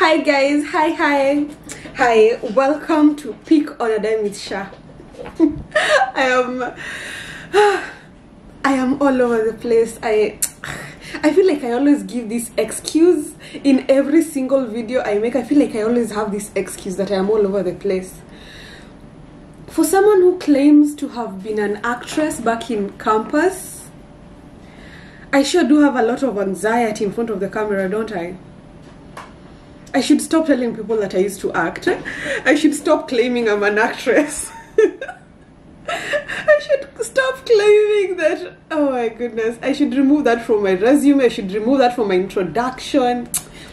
Hi guys, hi, welcome to Pick on a Dime with Sha. I am all over the place. I feel like I always give this excuse in every single video I make. I feel like I always have this excuse that I am all over the place. For someone who claims to have been an actress back in campus, I sure do have a lot of anxiety in front of the camera, don't I? I should stop telling people that I used to act. I should stop claiming I'm an actress. I should stop claiming that. Oh my goodness. I should remove that from my resume. I should remove that from my introduction.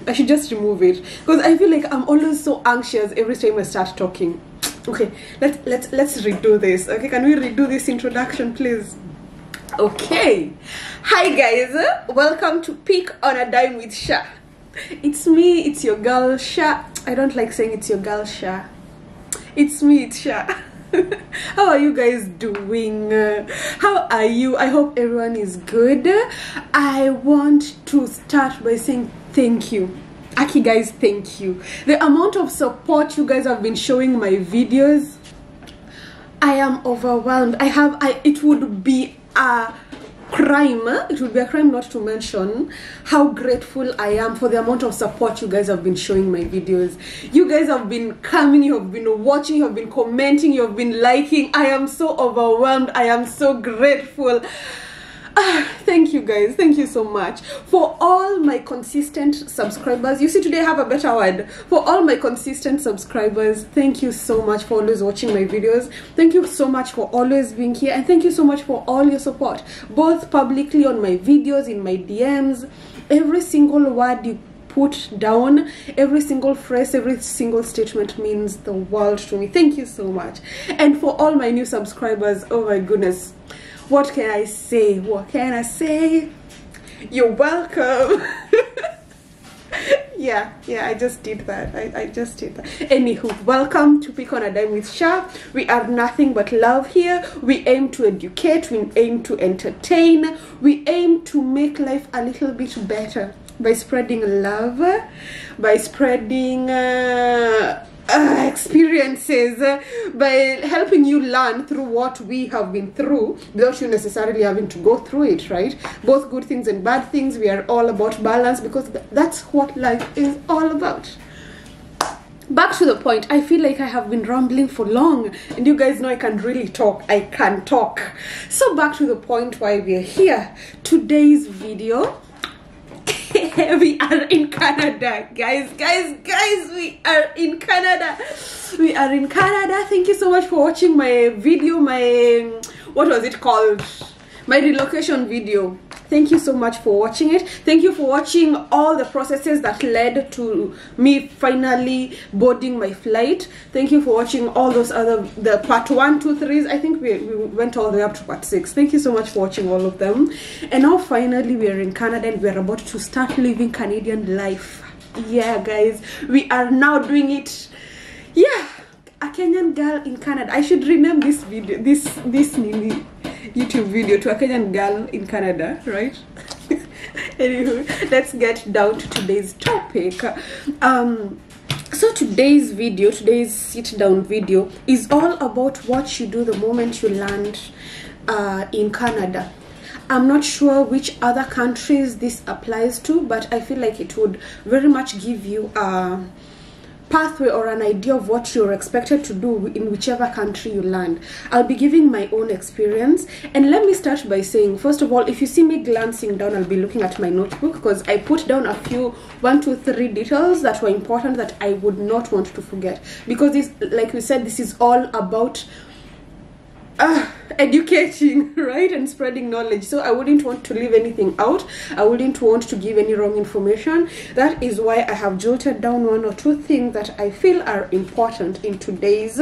I should just remove it. Because I feel like I'm always so anxious every time I start talking. Okay, let's redo this. Okay, can we redo this introduction, please? Okay. Hi guys. Welcome to Pick on a Dime with Sha. It's me, it's your girl Sha. I don't like saying it's your girl Sha. It's me, it's Sha. How are you guys doing? How are you? I hope everyone is good. I want to start by saying thank you. Aki guys, thank you. The amount of support you guys have been showing my videos, I am overwhelmed. It would be a crime not to mention how grateful I am for the amount of support you guys have been showing my videos. You guys have been coming, you have been watching, you have been commenting, you have been liking. I am so overwhelmed. I am so grateful. Thank you guys, thank you so much for all my consistent subscribers. You see, today I have a better word. For all my consistent subscribers, thank you so much for always watching my videos. Thank you so much for always being here, and thank you so much for all your support, both publicly on my videos, in my DMs. Every single word you put down, every single phrase, every single statement means the world to me. Thank you so much. And for all my new subscribers, oh my goodness, what can I say? What can I say? You're welcome. yeah, I just did that. I just did that. Anywho, welcome to Pick on a Dime with Sha. We are nothing but love here. We aim to educate, we aim to entertain, we aim to make life a little bit better by spreading love, by spreading experiences, by helping you learn through what we have been through without you necessarily having to go through it, right? Both good things and bad things. We are all about balance, because that's what life is all about. Back to the point. I feel like I have been rambling for long, and you guys know I can really talk. I can talk. So back to the point why we are here. Today's video, we are in Canada, guys, we are in Canada. Thank you so much for watching my video, what was it called, my relocation video. Thank you so much for watching it. Thank you for watching all the processes that led to me finally boarding my flight. Thank you for watching all those the part 1, 2, 3s. I think we went all the way up to part 6. Thank you so much for watching all of them. And now finally we are in Canada, and we are about to start living Canadian life. Yeah guys, we are now doing it. Yeah, a Kenyan girl in Canada. I should rename this video, this YouTube video, to a Kenyan girl in Canada, right? Anyway, let's get down to today's topic. So today's sit down video is all about what you do the moment you land in Canada. I'm not sure which other countries this applies to, but I feel like it would very much give you a pathway or an idea of what you're expected to do in whichever country you land. I'll be giving my own experience, and let me start by saying, first of all, if you see me glancing down, I'll be looking at my notebook, because I put down a few 1, 2, 3 details that were important that I would not want to forget, because this, like we said, this is all about educating, right, and spreading knowledge. So I wouldn't want to leave anything out. I wouldn't want to give any wrong information. That is why I have jotted down 1 or 2 things that I feel are important in today's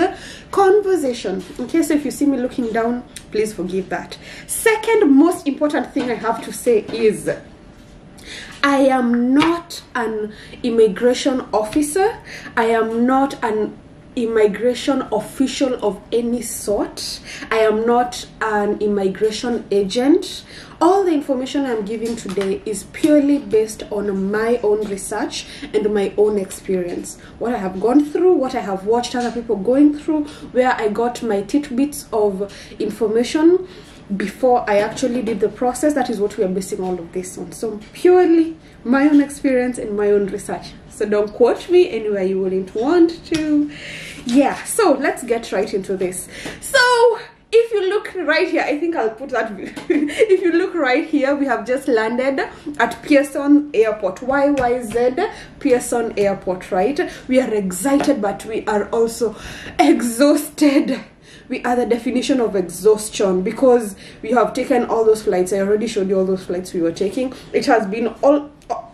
conversation. Okay, so if you see me looking down, please forgive that. Second most important thing I have to say is, I am not an immigration officer. I am not an immigration official of any sort. I am not an immigration agent. All the information I'm giving today is purely based on my own research and my own experience. What I have gone through, what I have watched other people going through, where I got my tidbits of information before I actually did the process. That is what we are basing all of this on. So purely my own experience and my own research. So don't quote me anywhere you wouldn't want to. Yeah, so let's get right into this. So if you look right here, I think I'll put that if you look right here, we have just landed at Pearson Airport, YYZ Pearson Airport, right? We are excited, but we are also exhausted. We are the definition of exhaustion because we have taken all those flights. I already showed you all those flights we were taking. It has been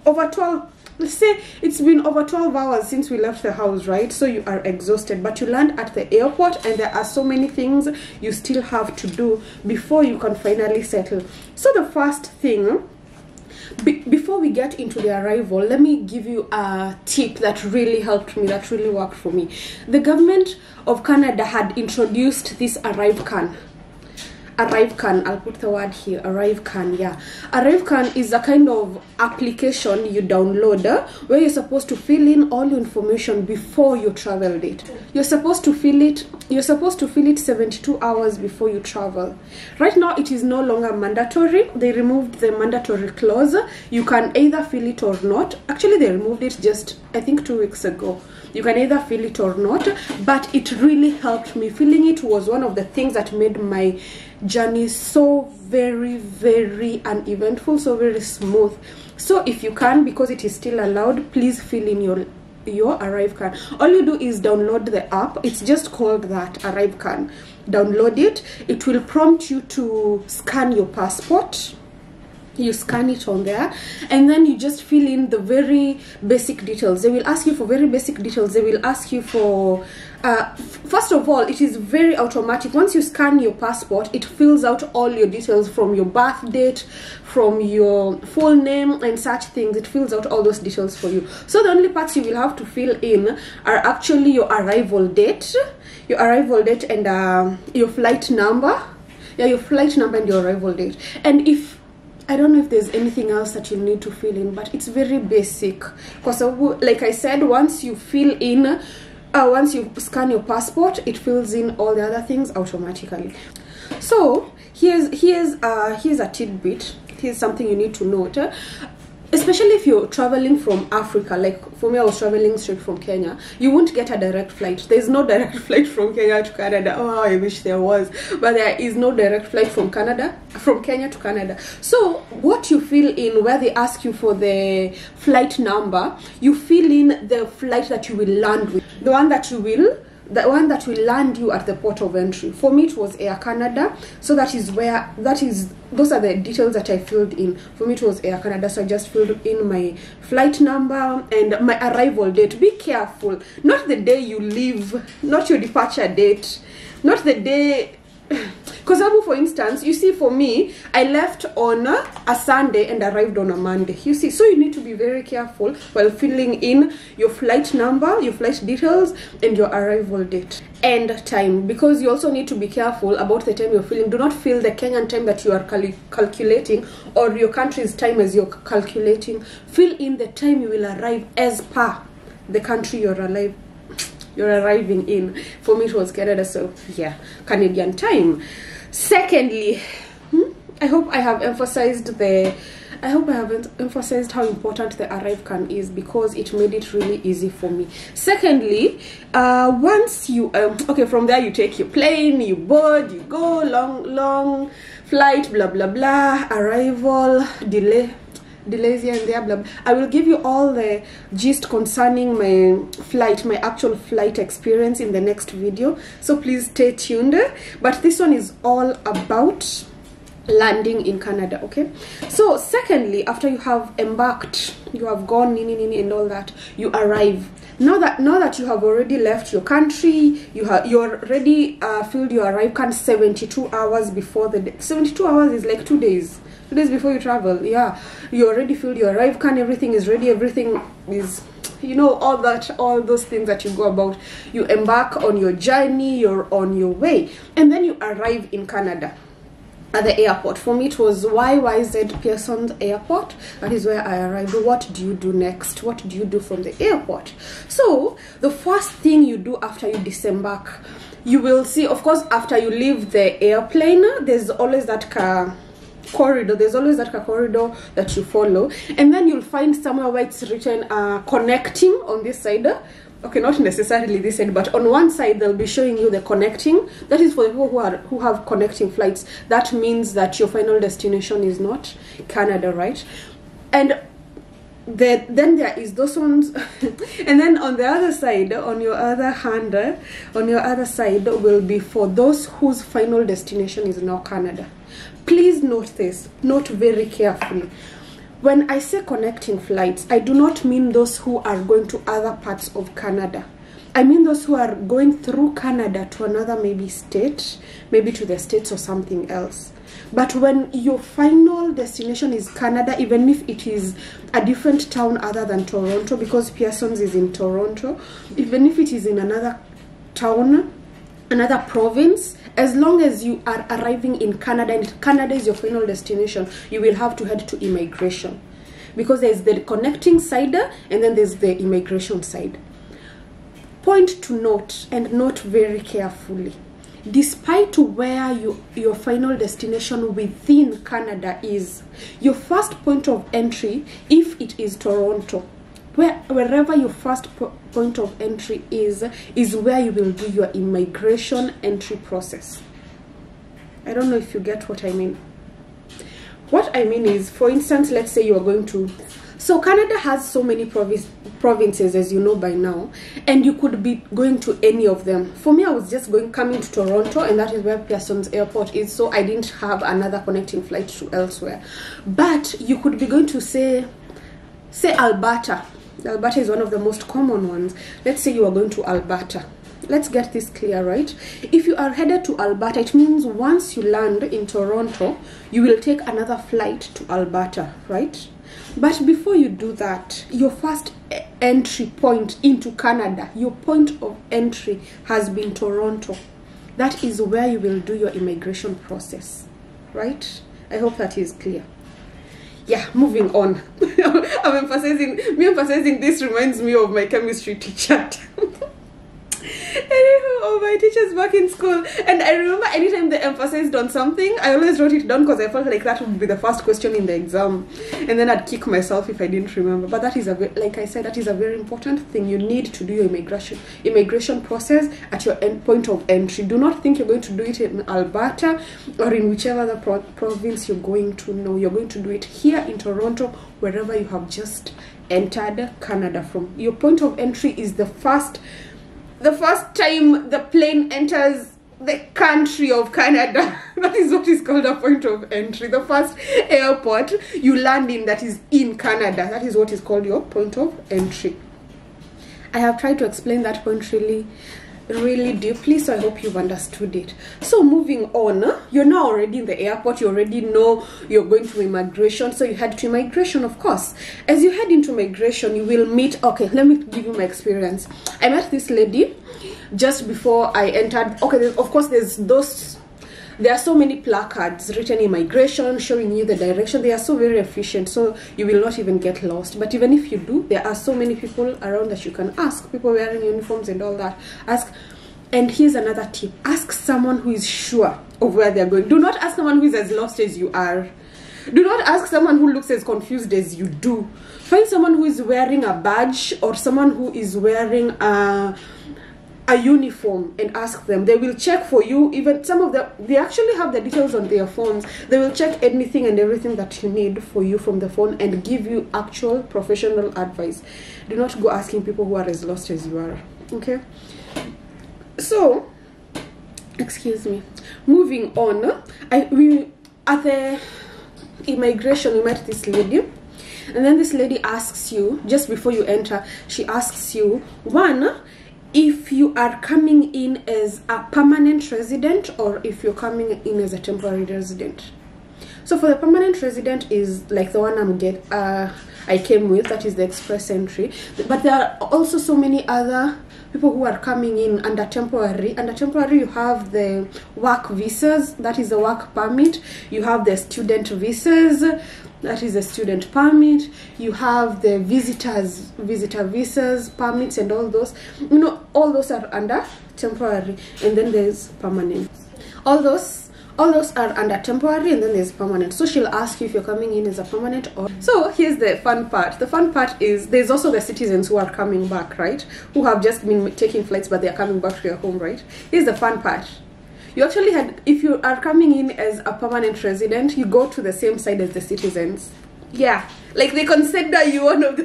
over 12, let's say it's been over 12 hours since we left the house, right? So you are exhausted, but you land at the airport and there are so many things you still have to do before you can finally settle. So the first thing, before we get into the arrival, let me give you a tip that really helped me, that really worked for me. The government of Canada had introduced this ArriveCan. ArriveCan, I'll put the word here, ArriveCan, yeah. ArriveCan is a kind of application you download where you're supposed to fill in all your information before your travel date. You're supposed to fill it 72 hours before you travel. Right now it is no longer mandatory. They removed the mandatory clause. You can either fill it or not. Actually, they removed it just, I think, 2 weeks ago. You can either fill it or not, but it really helped me. Filling it was one of the things that made my journey so very, very uneventful, so very smooth. So if you can, because it is still allowed, please fill in your ArriveCan. All you do is download the app. It's just called that, ArriveCan. Download it. It will prompt you to scan your passport. You scan it on there and then you just fill in the very basic details. They will ask you for very basic details. They will ask you for first of all, it is very automatic. Once you scan your passport, it fills out all your details, from your birth date, from your full name and such things. It fills out all those details for you. So the only parts you will have to fill in are actually your arrival date and your flight number. Yeah, your flight number and your arrival date. And if I don't know if there's anything else that you need to fill in, but it's very basic. Because like I said, once you fill in, once you scan your passport, it fills in all the other things automatically. So here's a tidbit. Here's something you need to note. Especially if you're traveling from Africa, like for me, I was traveling straight from Kenya, you won't get a direct flight. There's no direct flight from Kenya to Canada. Oh, I wish there was, but there is no direct flight from Kenya to Canada. So what you fill in, where they ask you for the flight number, you fill in the flight that you will land with, the one that will land you at the port of entry. For me, it was Air Canada, so those are the details that I filled in. For me, it was Air Canada, so I just filled in my flight number and my arrival date. Be careful, not the day you leave, not your departure date, not the day. Because for instance, you see, for me, I left on a Sunday and arrived on a Monday. You see, so you need to be very careful while filling in your flight number, your flight details, and your arrival date and time. Because you also need to be careful about the time you're filling. Do not fill the Kenyan time that you are calculating or your country's time as you're calculating. Fill in the time you will arrive as per the country you're arriving in. For me, it was Canada, so yeah, Canadian time. Secondly, I hope I have emphasized how important the ArriveCan is, because it made it really easy for me. Secondly, once you okay, from there you take your plane, you board, you go, long flight, blah blah blah, arrival, delays here and there, blah, blah. I will give you all the gist concerning my actual flight experience in the next video, so please stay tuned. But this one is all about landing in Canada. Okay, so secondly, after you have embarked, you have gone and all that, you arrive. Now that you have already left your country, you're already filled your ArriveCan 72 hours before the day. 72 hours is like 2 days. 2 days before you travel. Yeah, you already filled your ArriveCan, everything is ready, everything is you know, all those things that you go about. You embark on your journey, you're on your way, and then you arrive in Canada at the airport. For me, it was YYZ Pearson's airport. That is where I arrived. What do you do next? What do you do from the airport? So the first thing you do after you disembark, you will see, of course, after you leave the airplane, there's always that corridor. There's always that corridor that you follow, and then you'll find somewhere where it's written connecting on this side. Okay, not necessarily this side, but on one side they'll be showing you the connecting. That is for people who have connecting flights. That means that your final destination is not Canada, right? And then there is those ones and then on the other side, on your other side will be for those whose final destination is now Canada. Please note this, note very carefully. When I say connecting flights, I do not mean those who are going to other parts of Canada. I mean those who are going through Canada to another maybe state, maybe to the States or something else. But when your final destination is Canada, even if it is a different town other than Toronto, because Pearson's is in Toronto, even if it is in another town, another province, as long as you are arriving in Canada and Canada is your final destination, you will have to head to immigration, because there's the connecting side and then there's the immigration side. Point to note, and note very carefully, despite where your final destination within Canada is, your first point of entry, if it is Toronto, wherever your first point of entry is where you will do your immigration entry process. I don't know if you get what I mean. What I mean is, for instance, let's say you are going to, so Canada has so many provinces, as you know by now, and you could be going to any of them. For me, I was just coming to Toronto, and that is where Pearson's airport is, so I didn't have another connecting flight to elsewhere. But you could be going to say Alberta. Alberta is one of the most common ones. Let's say you are going to Alberta. Let's get this clear, right? If you are headed to Alberta, it means once you land in Toronto, you will take another flight to Alberta, right? But before you do that, your first entry point into Canada, your point of entry has been Toronto. That is where you will do your immigration process, right? I hope that is clear. Yeah, moving on. I'm emphasizing this reminds me of my chemistry teacher. Of my teachers back in school, and I remember anytime they emphasized on something, I always wrote it down because I felt like that would be the first question in the exam, and then I'd kick myself if I didn't remember. But that is like I said, that is a very important thing. You need to do your immigration process at your point of entry. Do not think you're going to do it in Alberta or in whichever other province you're going to. No, you're going to do it here in Toronto, wherever you have just entered Canada from. Your point of entry is the first time the plane enters the country of Canada. That is what is called a point of entry. The first airport you land in that is in Canada, that is what is called your point of entry. I have tried to explain that point really deeply, so I hope you've understood it. So moving on, you're now already in the airport. You already know you're going to immigration, so you head to immigration. Of course, as you head into immigration, you will meet, okay, let me give you my experience. I met this lady just before I entered. Okay, of course there are so many placards written immigration showing you the direction. They are so very efficient, so you will not even get lost. But even if you do, there are so many people around that you can ask, people wearing uniforms and all that. Ask. And here's another tip: ask someone who is sure of where they're going. Do not ask someone who is as lost as you are. Do not ask someone who looks as confused as you do. Find someone who is wearing a badge or someone who is wearing a uniform and ask them. They will check for you. Even some of them, they actually have the details on their phones. They will check anything and everything that you need for you from the phone and give you actual professional advice. Do not go asking people who are as lost as you are. Okay, so excuse me, moving on, we at the immigration we met this lady, and then this lady asks you, just before you enter, she asks you, one, if you are coming in as a permanent resident or if you're coming in as a temporary resident. So for the permanent resident is like the one I came with, that is the express entry. But there are also so many other people who are coming in under temporary. Under temporary, you have the work visas, that is the work permit. You have the student visas, that is a student permit. You have the visitor visas, permits, and all those. You know, all those are under temporary, and then there's permanent. All those are under temporary, and then there's permanent. So she'll ask you if you're coming in as a permanent or... So here's the fun part. The fun part is there's also the citizens who are coming back, right? Who have just been taking flights, but they're coming back to your home, right? Here's the fun part. You actually had, if you are coming in as a permanent resident, you go to the same side as the citizens. Yeah, like they consider you one of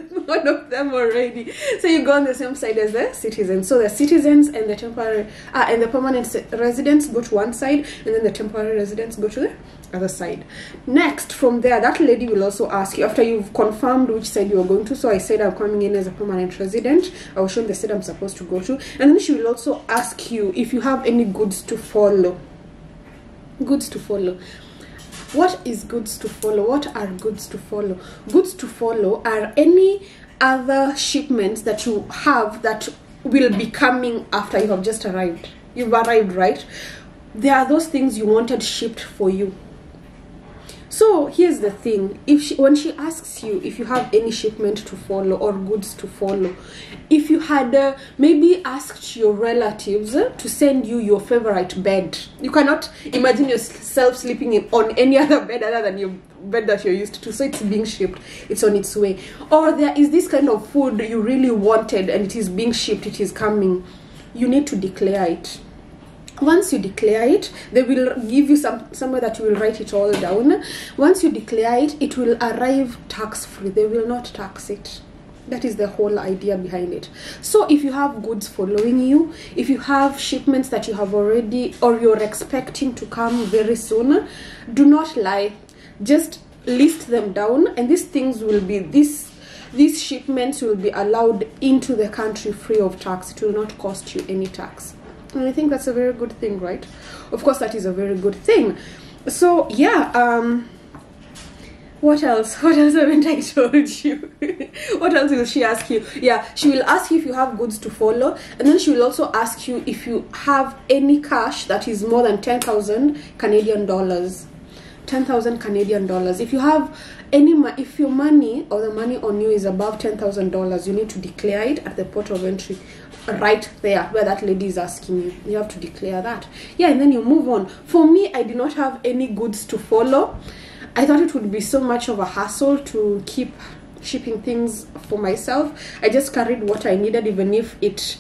them already. So you go on the same side as the citizens. So the citizens and the temporary and the permanent residents go to one side, and then the temporary residents go to the other side. Next, from there, that lady will also ask you after you've confirmed which side you are going to. So I said I'm coming in as a permanent resident. I will show the side I'm supposed to go to, and then she will also ask you if you have any goods to follow. Goods to follow. What is goods to follow? What are goods to follow? Goods to follow are any other shipments that you have that will be coming after you have just arrived. You've arrived, right? There are those things you wanted shipped for you. So here's the thing, when she asks you if you have any shipment to follow or goods to follow, if you had maybe asked your relatives to send you your favorite bed, you cannot imagine yourself sleeping on any other bed other than your bed that you're used to, so it's being shipped, it's on its way. Or there is this kind of food you really wanted and it is being shipped, it is coming, you need to declare it. Once you declare it, they will give you somewhere that you will write it all down. Once you declare it, it will arrive tax-free. They will not tax it. That is the whole idea behind it. So if you have goods following you, if you have shipments that you have already or you're expecting to come very soon, do not lie. Just list them down, and these things will be these shipments will be allowed into the country free of tax. It will not cost you any tax. And I think that's a very good thing, right? Of course, that is a very good thing. So yeah, what else haven't I told you? What else will she ask you? Yeah, she will ask you if you have goods to follow, and then she will also ask you if you have any cash that is more than 10,000 Canadian dollars. 10,000 Canadian dollars. If you have any, if your money or the money on you is above $10,000, you need to declare it at the port of entry, right there where that lady is asking you. You have to declare that. Yeah, and then you move on. For me, I did not have any goods to follow. I thought it would be so much of a hassle to keep shipping things for myself. I just carried what I needed, even if it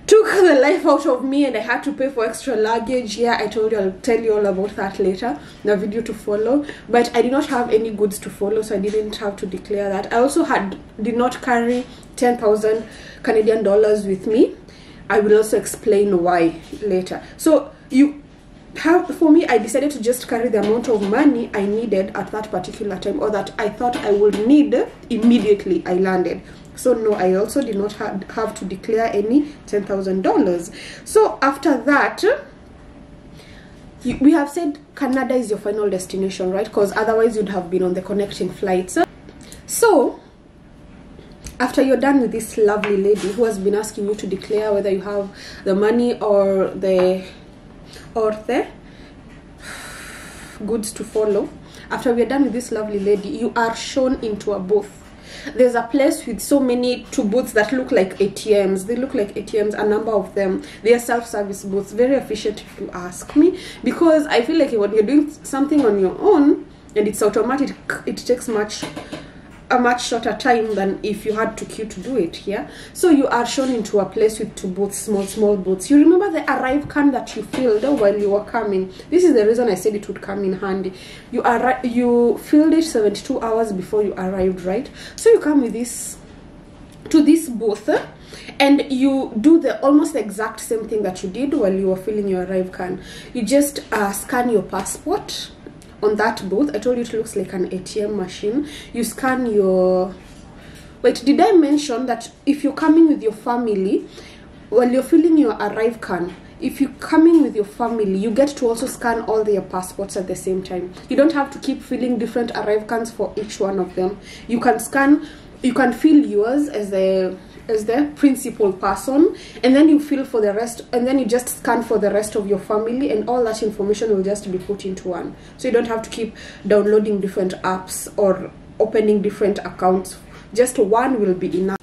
took the life out of me and I had to pay for extra luggage. Yeah, I told you I'll tell you all about that later, the video to follow. But I did not have any goods to follow, so I didn't have to declare that. I also did not carry 10,000 Canadian dollars with me. I will also explain why later. So for me, I decided to just carry the amount of money I needed at that particular time, or that I thought I would need immediately I landed. So no, I also did not have to declare any $10,000. So after that, we have said Canada is your final destination, right? Because otherwise you'd have been on the connecting flights. So after you're done with this lovely lady who has been asking you to declare whether you have the money or the goods to follow, after we are done with this lovely lady, you are shown into a booth. There's a place with so many booths that look like ATMs. They look like ATMs, a number of them. They are self-service booths, very efficient if you ask me, because I feel like when you're doing something on your own and it's automatic, it takes a much shorter time than if you had to queue to do it. Yeah, so you are shown into a place with 2 booths, small booths. You remember the arrive can that you filled while you were coming? This is the reason I said it would come in handy. You filled it 72 hours before you arrived, right? So you come with this to this booth, and you do the almost exact same thing that you did while you were filling your arrive can. You just scan your passport on that booth. I told you it looks like an ATM machine. You scan your... Wait, did I mention that if you're coming with your family, while you're filling your arrive can, if you're coming with your family, you get to also scan all their passports at the same time. You don't have to keep filling different arrive-cans for each one of them. You can scan, you can fill yours as the principal person, and then you fill for the rest, and then you just scan for the rest of your family, and all that information will just be put into one. So you don't have to keep downloading different apps or opening different accounts. Just one will be enough.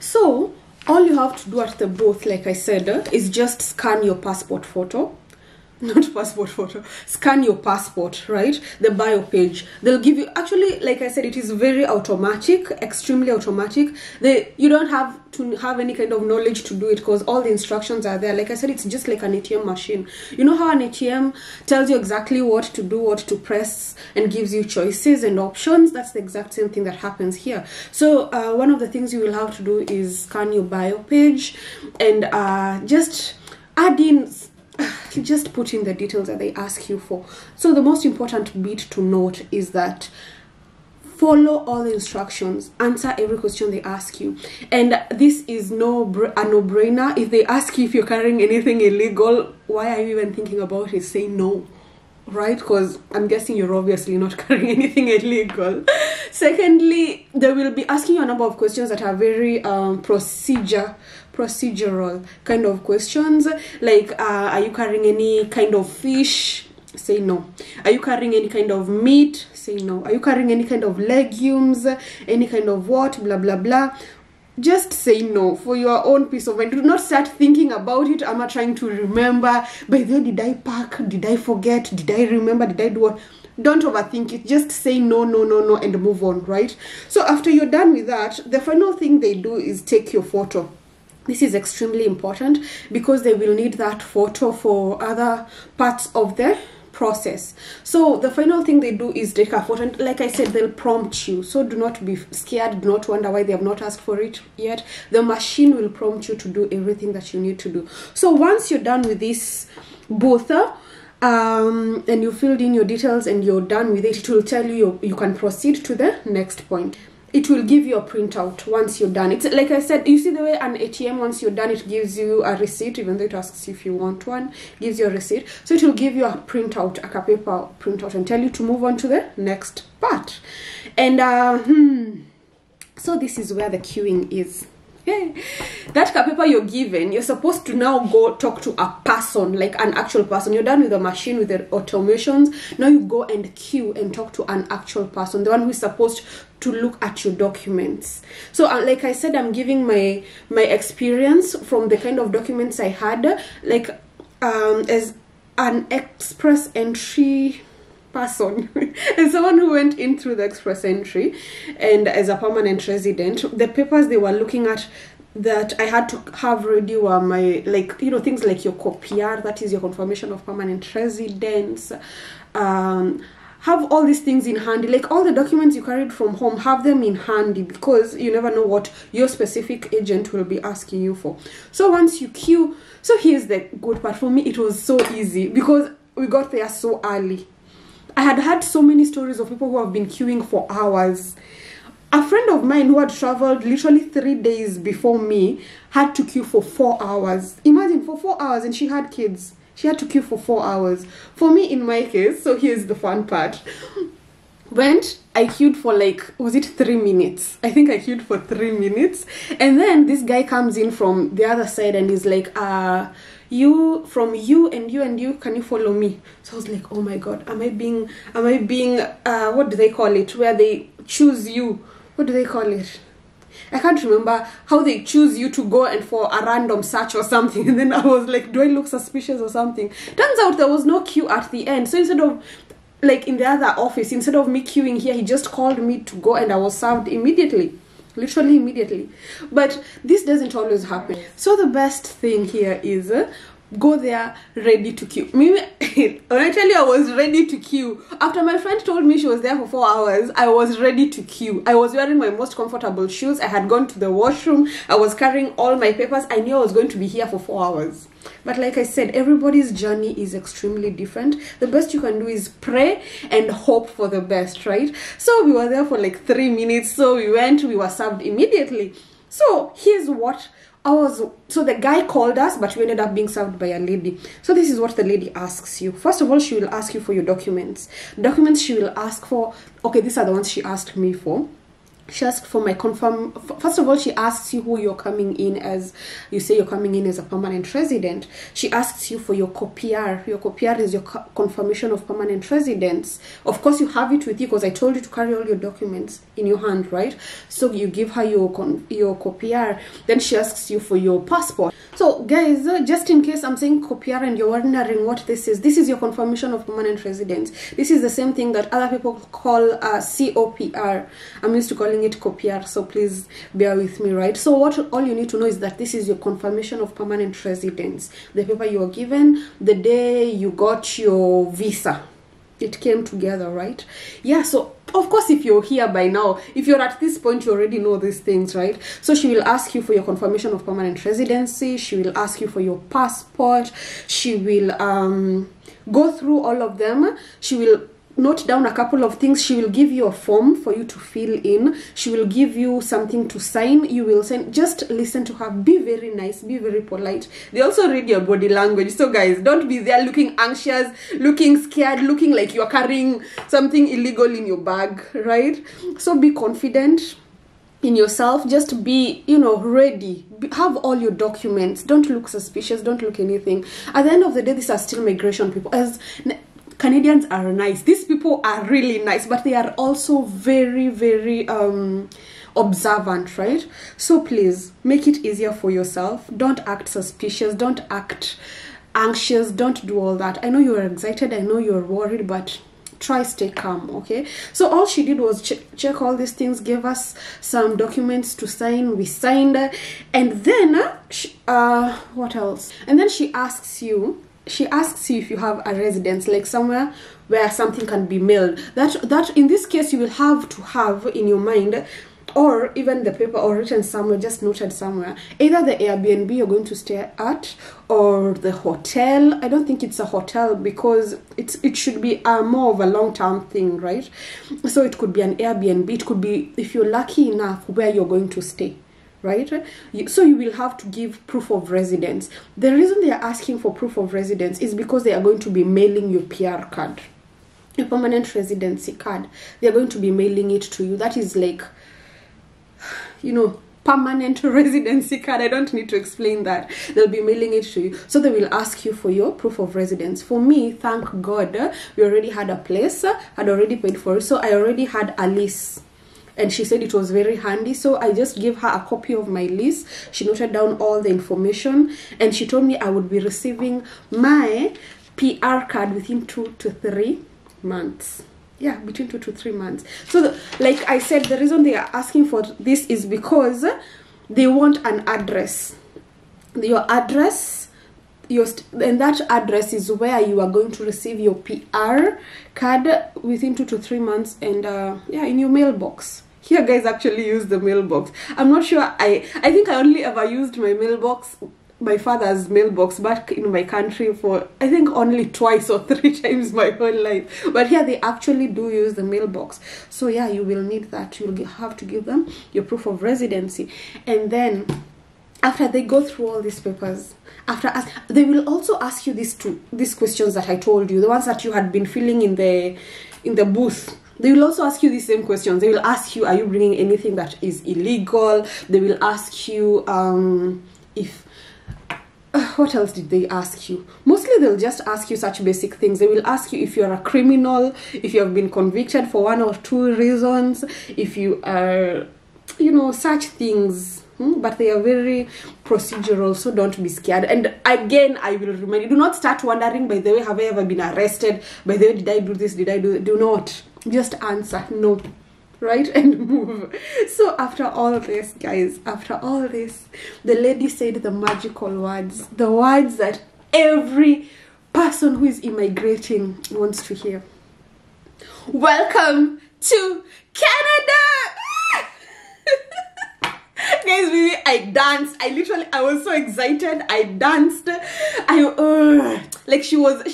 So all you have to do at the booth, like I said, is just scan your passport photo. Not passport photo, scan your passport, right? The bio page. They'll give you, actually, like I said, it is very automatic, extremely automatic. You don't have to have any kind of knowledge to do it, because all the instructions are there. Like I said, it's just like an ATM machine. You know how an ATM tells you exactly what to do, what to press, and gives you choices and options? That's the exact same thing that happens here. So one of the things you will have to do is scan your bio page, and just add in, just put in the details that they ask you for. So the most important bit to note is that follow all the instructions, answer every question they ask you, and this is a no-brainer. If they ask you if you're carrying anything illegal, why are you even thinking about it? Say no, right? Because I'm guessing you're obviously not carrying anything illegal. Secondly, they will be asking you a number of questions that are very procedural kind of questions, like are you carrying any kind of fish? Say no. Are you carrying any kind of meat? Say no. Are you carrying any kind of legumes? Any kind of what? Blah blah blah. Just say no for your own peace of mind. Do not start thinking about it. I'm not trying to remember, by the way, did I pack? Did I forget? Did I remember? Did I do what? Don't overthink it. Just say no, no, no, no, and move on, right? So after you're done with that, the final thing they do is take your photo. This is extremely important because they will need that photo for other parts of the process. So the final thing they do is take a photo, and like I said, they'll prompt you. So do not be scared. Do not wonder why they have not asked for it yet. The machine will prompt you to do everything that you need to do. So once you're done with this booth, and you filled in your details and you're done with it, it will tell you you can proceed to the next point. It will give you a printout once you're done. It's like I said, you see the way an ATM, once you're done, it gives you a receipt, even though it asks if you want one, gives you a receipt. So it will give you a printout, a paper printout, and tell you to move on to the next part. And so this is where the queuing is. That paper you're given, you're supposed to now go talk to a person, like an actual person. You're done with the machine, with the automations. Now you go and queue and talk to an actual person, the one who is supposed to look at your documents. So like I said, I'm giving my experience from the kind of documents I had, like as an express entry person and someone who went in through the express entry, and as a permanent resident, the papers they were looking at that I had to have ready were my, like, you know, things like your copiar, that is your confirmation of permanent residence. Have all these things in handy, like all the documents you carried from home, have them in handy, because you never know what your specific agent will be asking you for. So once you queue, so here's the good part. For me, it was so easy because we got there so early. I had heard so many stories of people who have been queuing for hours. A friend of mine who had traveled literally 3 days before me had to queue for 4 hours. Imagine, for 4 hours, and she had kids. She had to queue for 4 hours. For me, in my case, so here's the fun part. I queued for like, was it 3 minutes? I think I queued for 3 minutes. And then this guy comes in from the other side and he's like, you and you, can you follow me? So I was like, oh my god, am I being what do they call it, where they choose you? What do they call it? I can't remember how they choose you to go and for a random search or something. And then I was like, do I look suspicious or something? Turns out there was no queue at the end. So instead of, like in the other office, instead of me queuing here, he just called me to go and I was served immediately. Literally immediately. But this doesn't always happen. So the best thing here is go there ready to queue. When I tell you I was ready to queue, after my friend told me she was there for 4 hours, I was ready to queue. I was wearing my most comfortable shoes. I had gone to the washroom. I was carrying all my papers. I knew I was going to be here for 4 hours. But like I said, everybody's journey is extremely different. The best you can do is pray and hope for the best, right? So we were there for like 3 minutes. So we went, we were served immediately. So here's what so the guy called us, but we ended up being served by a lady. So this is what the lady asks you. First of all, she will ask you for your documents. Documents she will ask for, okay, these are the ones she asked me for. She asked for my first of all, she asks you who you're coming in as. You say you're coming in as a permanent resident. She asks you for your copier. Your copier is your confirmation of permanent residence. Of course, you have it with you because I told you to carry all your documents in your hand, right? So you give her your copier. Then she asks you for your passport. So guys, just in case I'm saying copier and you're wondering what this is your confirmation of permanent residence. This is the same thing that other people call COPR. I'm used to calling it copier, so please bear with me, right? So what all you need to know is that this is your confirmation of permanent residence, the paper you were given the day you got your visa. It came together, right? Yeah, so of course, if you're here by now, if you're at this point, you already know these things, right? So she will ask you for your confirmation of permanent residency. She will ask you for your passport. She will go through all of them. She will note down a couple of things. She will give you a form for you to fill in. She will give you something to sign. You will sign. Just listen to her. Be very nice. Be very polite. They also read your body language. So guys, don't be there looking anxious, looking scared, looking like you're carrying something illegal in your bag, right? So be confident in yourself. Just be, ready. Have all your documents. Don't look suspicious. Don't look anything. At the end of the day, these are still migration people. As Canadians are nice. These people are really nice, but they are also very, very observant, right? So please make it easier for yourself. Don't act suspicious. Don't act anxious. Don't do all that. I know you're excited. I know you're worried, but try stay calm, okay? So all she did was check all these things, gave us some documents to sign. We signed, and then what else? And then she asks you if you have a residence, like somewhere where something can be mailed. That in this case you will have to have in your mind, or even the paper or written somewhere, just noted somewhere, either the Airbnb you're going to stay at or the hotel. I don't think it's a hotel because it should be more of a long-term thing, right? So it could be an Airbnb. It could be, if you're lucky enough, where you're going to stay, right? So you will have to give proof of residence. The reason they are asking for proof of residence is because they are going to be mailing your PR card, your permanent residency card. They are going to be mailing it to you. That is like, permanent residency card. I don't need to explain that. They'll be mailing it to you. So they will ask you for your proof of residence. For me, thank God, we already had a place, had already paid for it. So I already had a lease. And she said it was very handy, so I just gave her a copy of my lease. She noted down all the information, and she told me I would be receiving my PR card within 2 to 3 months. Yeah, between 2 to 3 months. So like I said, the reason they are asking for this is because they want an address. Your address, and that address is where you are going to receive your PR card within 2 to 3 months, and yeah, in your mailbox. Here guys actually use the mailbox. I'm not sure, I think I only ever used my mailbox, my father's mailbox, back in my country for I think only twice or 3 times my whole life. But here they actually do use the mailbox. So yeah, you will need that. You'll have to give them your proof of residency, and then after they go through all these papers, they will also ask you these questions that I told you, the ones that you had been filling in the booth. They will also ask you the same questions. They will ask you, are you bringing anything that is illegal? They will ask you what else did they ask you? Mostly they'll just ask you such basic things. They will ask you if you're a criminal, if you have been convicted for 1 or 2 reasons, if you are, such things. But they are very procedural, so don't be scared. And again, I will remind you, do not start wondering, by the way, have I ever been arrested? By the way, did I do this? Did I do that? Do not. Just answer no, right? And move. So after all this, guys, after all this, the lady said the magical words, the words that every person who is immigrating wants to hear. Welcome to Canada! guys, I danced. I was so excited. I danced. Like she was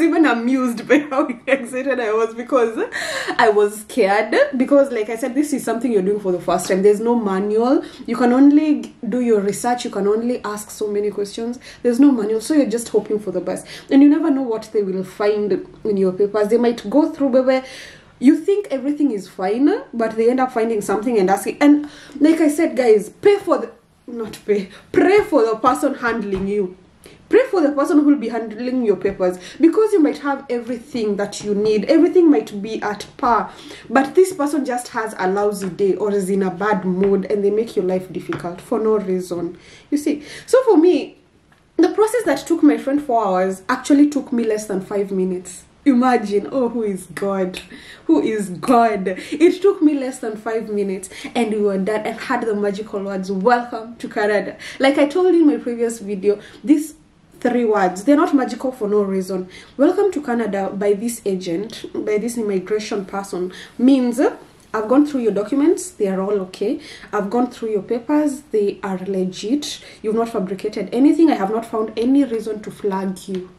even amused by how excited I was, because I was scared, because like I said, this is something you're doing for the first time. There's no manual. You can only do your research. You can only ask so many questions. There's no manual, so you're just hoping for the best, and you never know what they will find in your papers. They might go through where you think everything is fine, but they end up finding something and asking. And like I said, guys, pray for the person handling you. Pray for the person who will be handling your papers, because you might have everything that you need. Everything might be at par, but this person just has a lousy day or is in a bad mood, and they make your life difficult for no reason. You see? So for me, the process that took my friend 4 hours actually took me less than 5 minutes. Imagine. Oh, who is God? Who is God? It took me less than 5 minutes, and we were done and had the magical words, "Welcome to Canada." Like I told you in my previous video, these 3 words, they're not magical for no reason. "Welcome to Canada" by this agent, by this immigration person, means I've gone through your documents, they are all okay. I've gone through your papers, they are legit. You've not fabricated anything. I have not found any reason to flag you.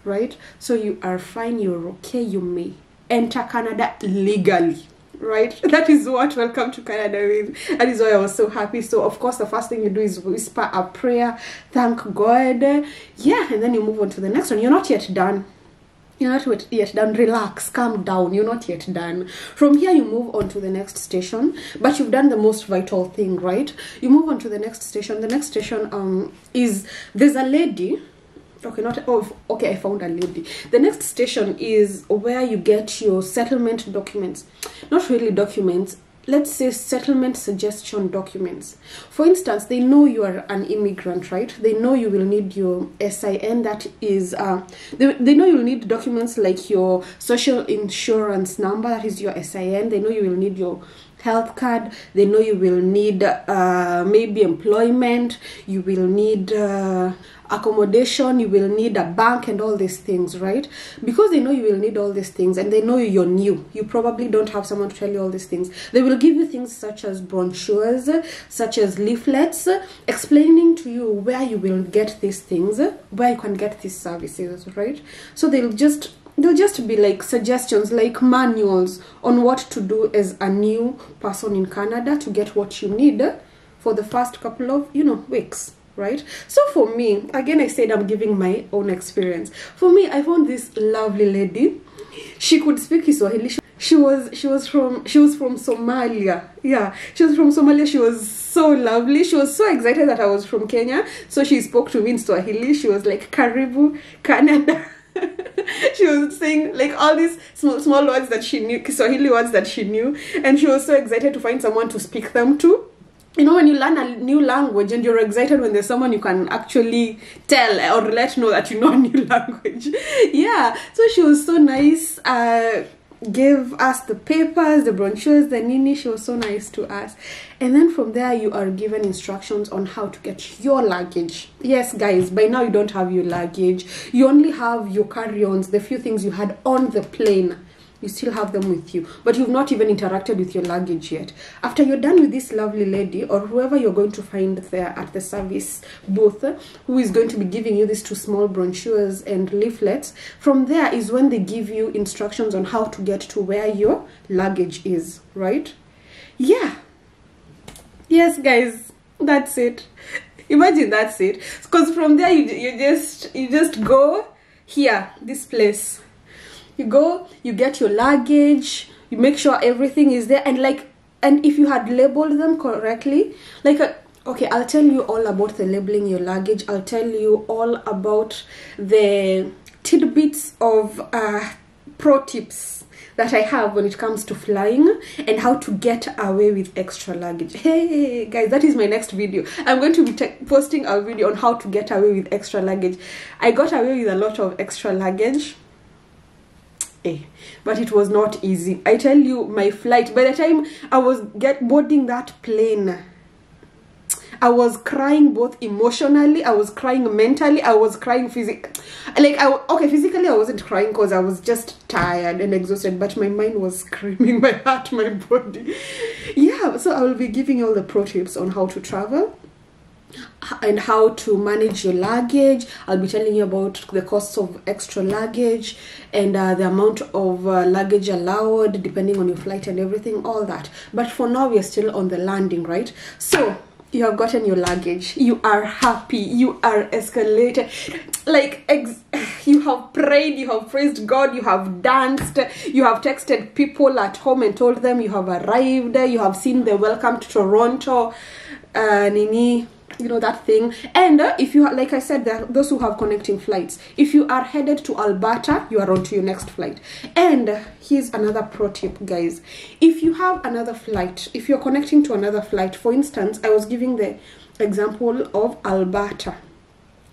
Right? So you are fine, you're okay, you may enter Canada legally. Right? That is what "Welcome to Canada" means. That is why I was so happy. So of course the first thing you do is whisper a prayer, thank God. Yeah, and then you move on to the next one. You're not yet done. You're not yet done. Relax, calm down. You're not yet done. From here you move on to the next station, but you've done the most vital thing, right? You move on to the next station. The next station is, there's a lady. Okay, I found a lady. The next station is where you get your settlement documents. Not really documents, let's say settlement suggestion documents. For instance, they know you are an immigrant, right? They know you will need your SIN, that is, they know you'll need documents like your social insurance number, that is your SIN. They know you will need your health card. They know you will need maybe employment, you will need accommodation, you will need a bank, and all these things, right? Because they know you will need all these things, and they know you're new, you probably don't have someone to tell you all these things. They will give you things such as brochures, such as leaflets, explaining to you where you will get these things, where you can get these services, right? So they'll just be like suggestions, like manuals on what to do as a new person in Canada to get what you need for the first couple of, weeks, right? So for me, again, I said I'm giving my own experience. For me, I found this lovely lady. She could speak Kiswahili. She was from Somalia. Yeah, she was from Somalia. She was so lovely. She was so excited that I was from Kenya. So she spoke to me in Swahili. She was like, "Karibu Canada." She was saying like all these small words that she knew, Kiswahili words that she knew, and she was so excited to find someone to speak them to. You know, when you learn a new language and you're excited when there's someone you can actually tell or let know that you know a new language. Yeah, so she was so nice. Gave us the papers, the brochures, the nini. She was so nice to us. And then from there you are given instructions on how to get your luggage. Yes guys, by now you don't have your luggage, you only have your carry-ons, the few things you had on the plane. You still have them with you, but you've not even interacted with your luggage yet. After you're done with this lovely lady or whoever you're going to find there at the service booth, who is going to be giving you these 2 small brochures and leaflets, from there is when they give you instructions on how to get to where your luggage is, right? Yeah. Yes guys, that's it. Imagine that's it. Because from there you just go here, this place. You go, you get your luggage, you make sure everything is there, and if you had labeled them correctly, okay, I'll tell you all about the labeling your luggage. I'll tell you all about the tidbits of pro tips that I have when it comes to flying and how to get away with extra luggage. Hey guys, that is my next video. I'm going to be posting a video on how to get away with extra luggage. I got away with a lot of extra luggage. But it was not easy. I tell you, my flight, by the time I was boarding that plane, I was crying both emotionally, I was crying mentally, I was crying physically. Like, okay, physically I wasn't crying because I was just tired and exhausted, but my mind was screaming, my heart, my body. Yeah, so I will be giving you all the pro tips on how to travel and how to manage your luggage. I'll be telling you about the costs of extra luggage and the amount of luggage allowed depending on your flight and everything, all that. But for now, we are still on the landing, right? So you have gotten your luggage, you are happy, you are escalated, like you have prayed, you have praised God, you have danced, you have texted people at home and told them you have arrived, you have seen the welcome to Toronto, Nini, you know, that thing. And if you, like I said, there are those who have connecting flights. If you are headed to Alberta, you are on to your next flight. And here's another pro tip, guys. If you have another flight, if you're connecting to another flight, for instance, I was giving the example of Alberta.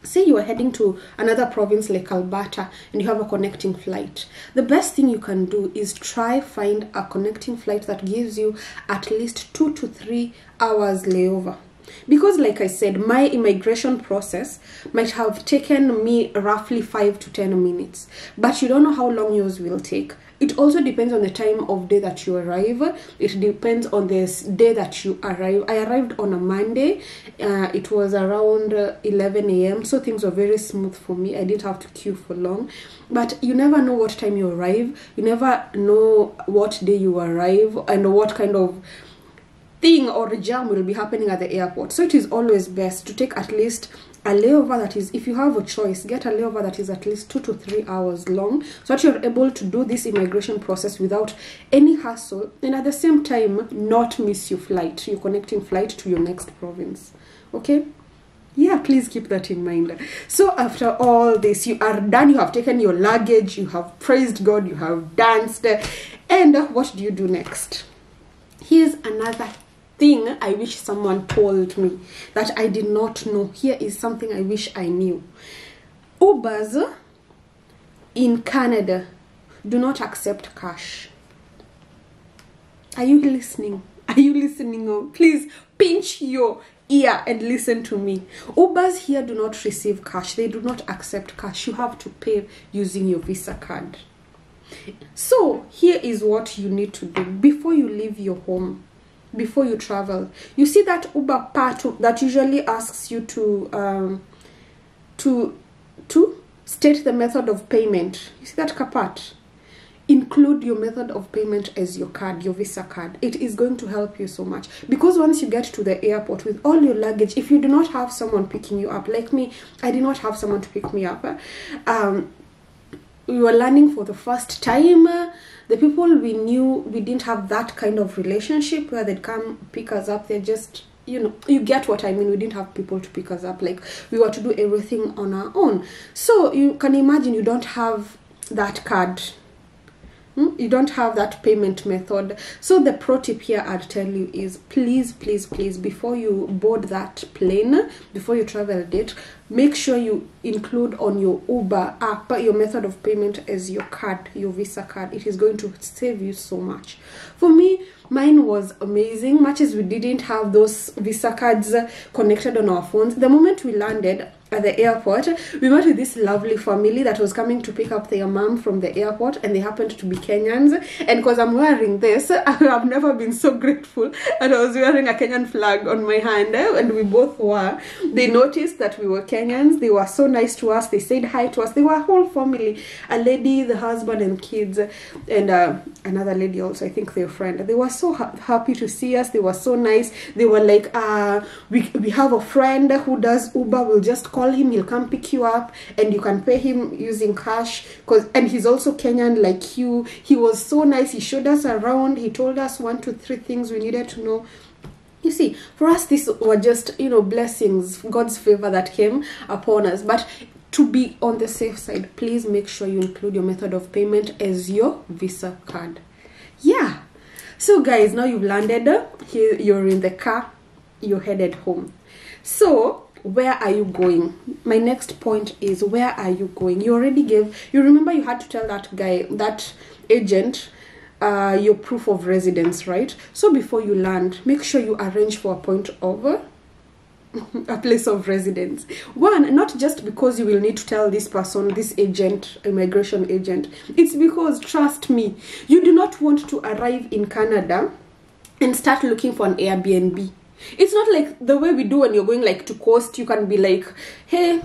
Say you are heading to another province like Alberta and you have a connecting flight. The best thing you can do is try find a connecting flight that gives you at least 2 to 3 hours layover. Because like I said, my immigration process might have taken me roughly 5 to 10 minutes, but you don't know how long yours will take. It also depends on the time of day that you arrive. It depends on the day that you arrive. I arrived on a Monday. It was around 11 a.m. So things were very smooth for me. I didn't have to queue for long. But you never know what time you arrive. You never know what day you arrive and what kind of thing or jam will be happening at the airport. So it is always best to take at least a layover that is, if you have a choice, get a layover that is at least 2 to 3 hours long, so that you're able to do this immigration process without any hassle, and at the same time not miss your flight, your connecting flight to your next province. Okay, yeah, please keep that in mind. So after all this, you are done, you have taken your luggage, you have praised God, you have danced, and what do you do next? Here's another thing I wish someone told me that I did not know. Here is something I wish I knew. Ubers in Canada do not accept cash. Are you listening? Are you listening? Oh, please pinch your ear and listen to me. Ubers here do not receive cash. They do not accept cash. You have to pay using your Visa card. So here is what you need to do before you leave your home. Before you travel, you see that Uber part that usually asks you to state the method of payment. You see that part? Include your method of payment as your card, your Visa card. It is going to help you so much, because once you get to the airport with all your luggage, if you do not have someone picking you up, like me, I did not have someone to pick me up. We were learning for the first time. The people we knew, we didn't have that kind of relationship where they'd come pick us up. They're just, you know, you get what I mean. We didn't have people to pick us up. Like, we were to do everything on our own. So you can imagine you don't have that card. You don't have that payment method. So the pro tip here I'd tell you is, please, please, please, before you board that plane, before you travel date, make sure you include on your Uber app your method of payment as your card, your Visa card. It is going to save you so much. For me, mine was amazing. Much as we didn't have those Visa cards connected on our phones, the moment we landed at the airport, we met with this lovely family that was coming to pick up their mom from the airport, and they happened to be Kenyans. And because I'm wearing this, I've never been so grateful. And I was wearing a Kenyan flag on my hand, and we both were. They noticed that we were Kenyans. They were so nice to us. They said hi to us. They were a whole family, a lady, the husband and kids, and another lady also, I think their friend. They were so happy to see us. They were so nice. They were like, we have a friend who does Uber. We'll just call him, he'll come pick you up, and you can pay him using cash, and he's also Kenyan like you. He was so nice. He showed us around. He told us 1 to 3 things we needed to know. You see, for us, these were just, you know, blessings, God's favor that came upon us. But to be on the safe side, please make sure you include your method of payment as your Visa card. Yeah. So guys, now you've landed, here you're in the car, you're headed home. So where are you going? My next point is, where are you going? You already gave, you remember you had to tell that guy, that agent, your proof of residence, right? So before you land, make sure you arrange for a point of a place of residence. One, not just because you will need to tell this person, this agent, immigration agent. It's because, trust me, you do not want to arrive in Canada and start looking for an Airbnb. It's not like the way we do when you're going like to coast. You can be like, hey,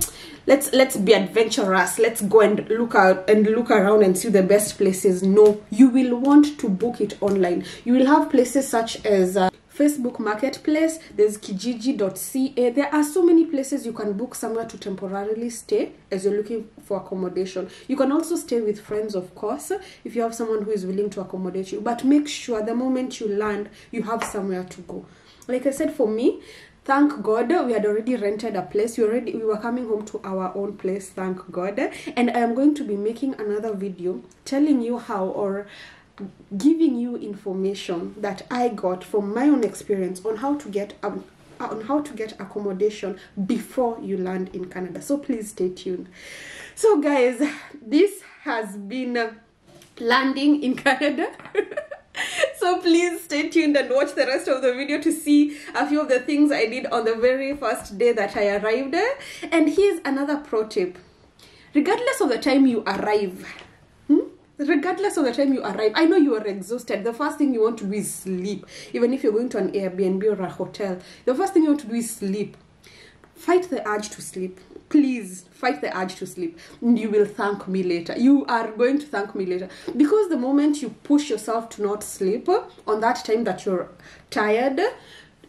let's be adventurous, let's go and look around and see the best places. No, you will want to book it online. You will have places such as Facebook Marketplace, there's kijiji.ca. There are so many places you can book somewhere to temporarily stay as you're looking for accommodation. You can also stay with friends, of course, if you have someone who is willing to accommodate you, but make sure the moment you land, you have somewhere to go. Like I said, for me, thank God, we had already rented a place. We were coming home to our own place, thank God. And I am going to be making another video telling you how, or giving you information that I got from my own experience on how to get accommodation before you land in Canada. So please stay tuned. So guys, this has been landing in Canada. So please stay tuned and watch the rest of the video to see a few of the things I did on the very first day that I arrived. And here's another pro tip. Regardless of the time you arrive, I know you are exhausted. The first thing you want to do is sleep. Even if you're going to an Airbnb or a hotel, the first thing you want to do is sleep. Fight the urge to sleep. Please fight the urge to sleep. You will thank me later. You are going to thank me later, because the moment you push yourself to not sleep on that time that you're tired,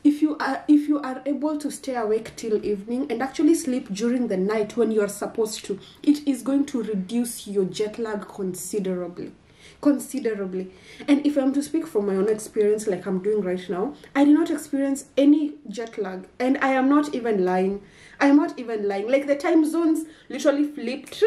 if you are able to stay awake till evening and actually sleep during the night when you are supposed to, it is going to reduce your jet lag considerably. And if I'm to speak from my own experience, like I'm doing right now, I did not experience any jet lag, and I am not even lying. Like the time zones literally flipped,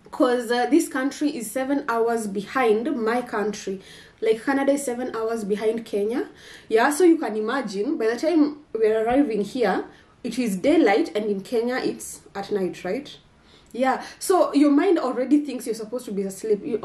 because this country is 7 hours behind my country. Like Canada is 7 hours behind Kenya. Yeah, so you can imagine by the time we're arriving here, it is daylight, and in Kenya it's at night, right? Yeah, so your mind already thinks you're supposed to be asleep. You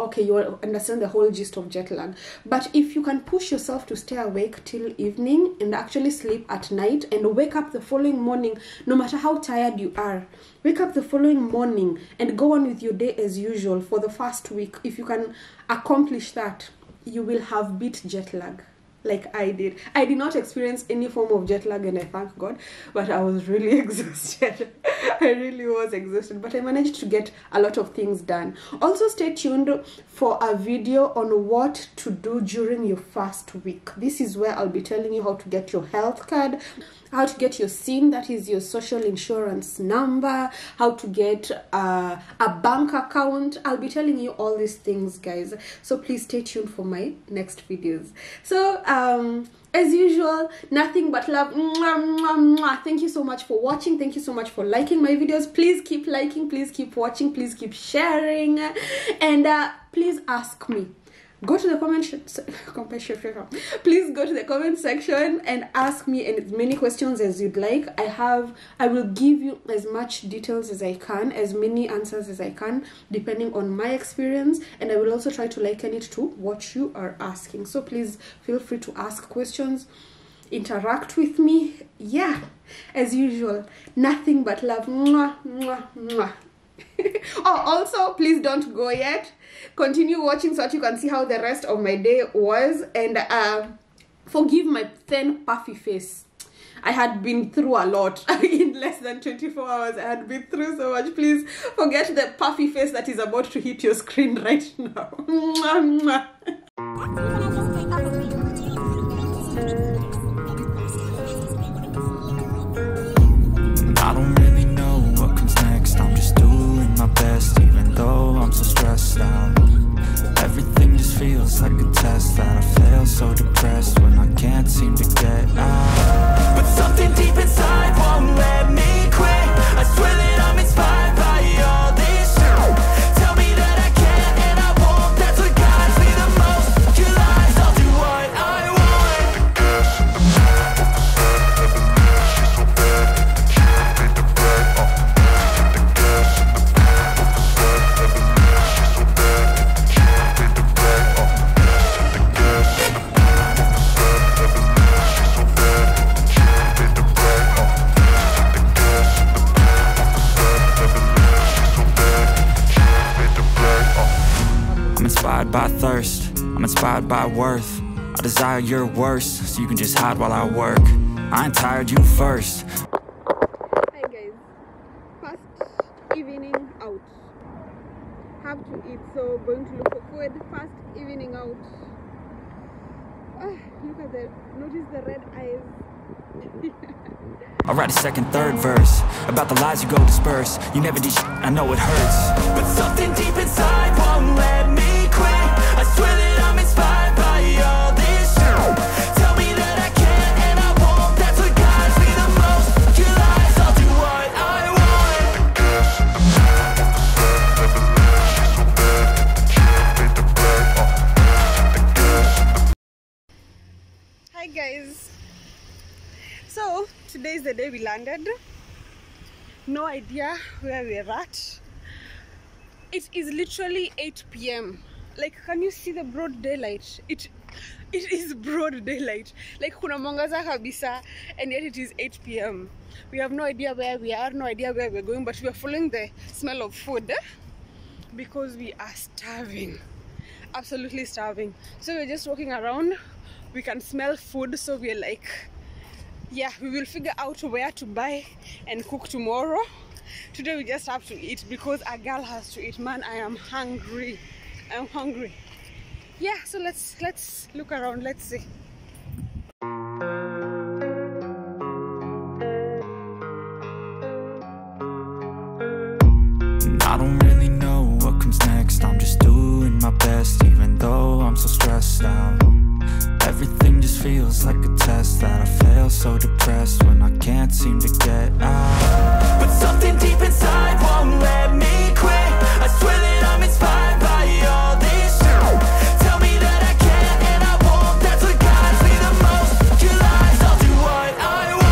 understand the whole gist of jet lag. But if you can push yourself to stay awake till evening and actually sleep at night and wake up the following morning, no matter how tired you are, wake up the following morning and go on with your day as usual for the first week. If you can accomplish that, you will have beat jet lag. Like I did. I did not experience any form of jet lag, and I thank God, but I was really exhausted. I really was exhausted, but I managed to get a lot of things done. Also, stay tuned for a video on what to do during your first week. This is where I'll be telling you how to get your health card, how to get your SIN, that is your social insurance number, how to get a bank account. I'll be telling you all these things, guys. So please stay tuned for my next videos. So as usual, nothing but love. Mwah, mwah, mwah. Thank you so much for watching. Thank you so much for liking my videos. Please keep liking, please keep watching, please keep sharing, and please ask me. Go to the please go to the comment section and ask me as many questions as you'd like. I will give you as much details as I can, as many answers as I can, depending on my experience, and I will also try to liken it to what you are asking. So please feel free to ask questions, interact with me. Yeah, as usual, nothing but love. Mwah, mwah, mwah. Oh, also, please don't go yet. Continue watching so that you can see how the rest of my day was, and forgive my thin puffy face. I had been through a lot in less than 24 hours. I had been through so much. Please forget the puffy face that is about to hit your screen right now. Mwah, mwah. I don't really know what comes next. I'm just doing my best, even though I'm so stressed out. Everything just feels like a test that I fail, so depressed when I can't seem to get out. But something deep inside won't let me quit. I swear that I'm inspired by all this shit. Tell me that I can and I won't. That's what guides me the most. You lie. inspired by thirst, I'm inspired by worth. I desire your worst, so you can just hide while I work. I ain't tired, you first. Hi guys, first evening out. Have to eat, so going to look for food. First evening out. Look at that, notice the red eyes. I'll write a second, third verse about the lies you go disperse. You never did shit, I know it hurts, but something deep inside won't let me quit. I swear that I'm inspired by all this shit. Tell me that I can and I won't. That's what guides me the most. Your lies, I'll do what I want. Hi guys. So today is the day we landed. No idea where we're at. It is literally 8 p.m. Like, can you see the broad daylight? It is broad daylight. Like, kuna mwangaza kabisa, and yet it is 8 p.m. We have no idea where we are, no idea where we're going, but we are following the smell of food because we are starving. Absolutely starving. So we're just walking around. We can smell food, so we're like, yeah, we will figure out where to buy and cook tomorrow. Today we just have to eat because a girl has to eat. Man, I am hungry. I'm hungry. Yeah, so let's look around. Let's see. I don't really know what comes next. I'm just doing my best, even though I'm so stressed out. Everything just feels like a test that I fail, so depressed when I can't seem to get out. But something deep inside won't let me quit. I swear that I'm inspired by all this shit. Tell me that I can and I won't. That's what guides me the most. Your lies, I'll do what I want.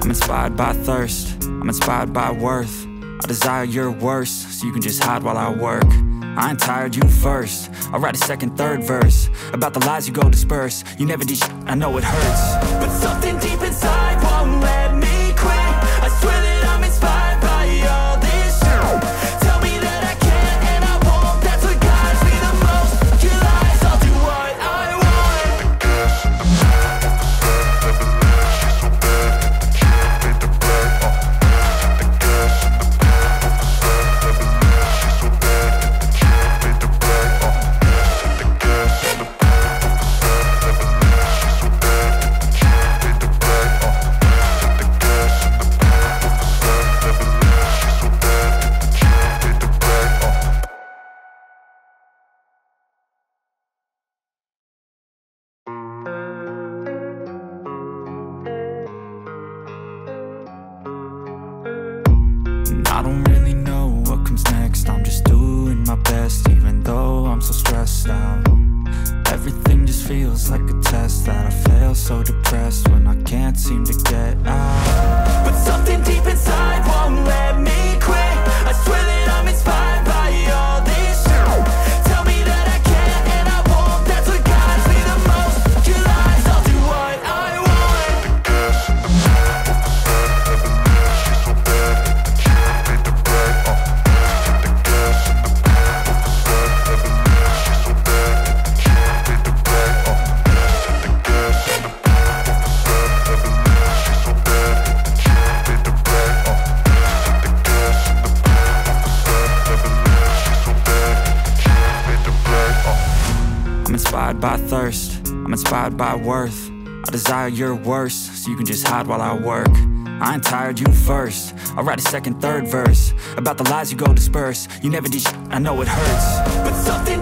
I'm inspired by thirst, I'm inspired by worth. I desire your worst, so you can just hide while I work. I ain't tired, you first. I'll write a second, third verse about the lies you go disperse. You never did shit, I know it hurts, but something deep inside won't let me quit. I swear that I'm inspired by all this shit. Tell me that I can and I won't. That's what guides me the most. Your lies, I'll do what I want. I don't really know what comes next. I'm just doing my best, even though I'm so stressed out. Everything just feels like a test that I fail, so depressed when I can't seem to get out. But something deep inside won't let me quit. I swear that I'm inspired by all this shit. Tell me that I can and I won't. That's what guides me the most. Your lies, I'll do what I want. I'm inspired by thirst, I'm inspired by worth. I desire your worst, so you can just hide while I work. I ain't tired, you first. I'll write a second, third verse about the lies you go disperse. You never did shit, I know it hurts, but something